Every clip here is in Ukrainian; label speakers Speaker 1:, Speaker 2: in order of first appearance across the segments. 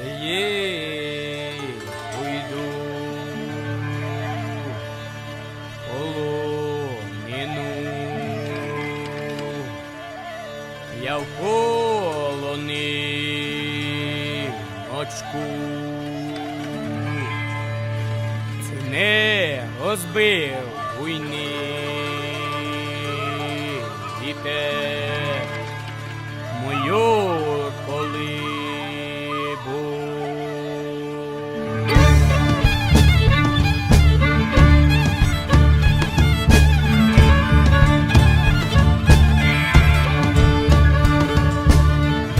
Speaker 1: Ей, уйду полонину, я в полониночку, це не розбив війни вітер мою колибу.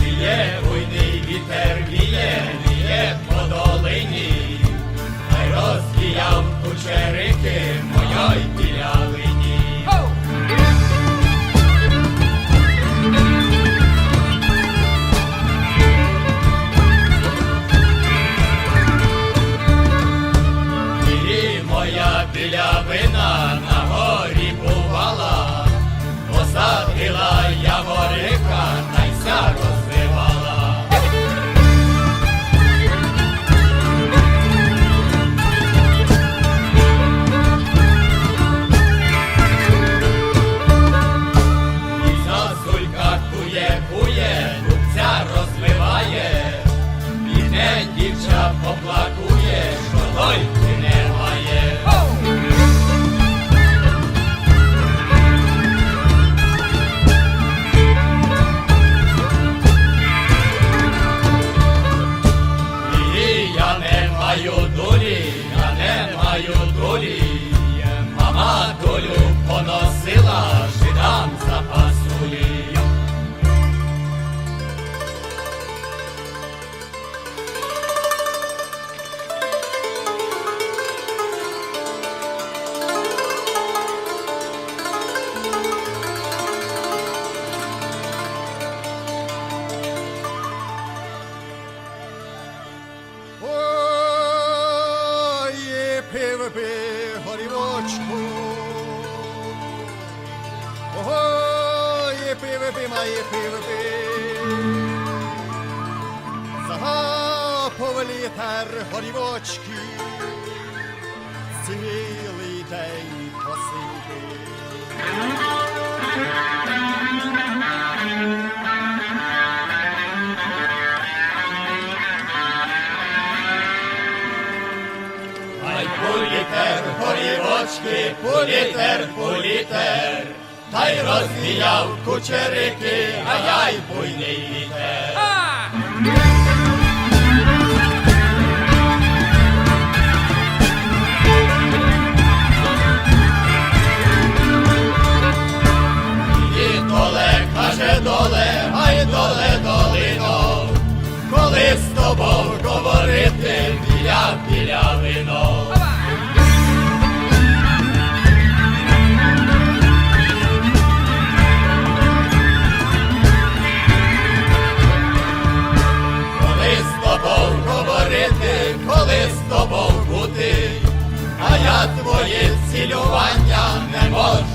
Speaker 2: Віє буйний вітер, віє по долині, хай розвіяв кучерики моєї білявині. Моя білявина на горі бувала, посадила яворика, та й ся розвивала. І зозулька кує, дубця розвиває, бідне дівча поплакує, що доньки немає. Я не маю долі, мама долю поносила, жидам запасулі.
Speaker 3: Пиви, горівочку, ой, пиви, має пиви, загапав літер горівочки, цілий день посидіти.
Speaker 2: Політер, та й розвіяв кучерики, а я й буйний вітер. І доле, каже доле, ай доле, долино, коли з тобою говорити, білявино. Коли з тобою бути, а я твоє цілювання не можу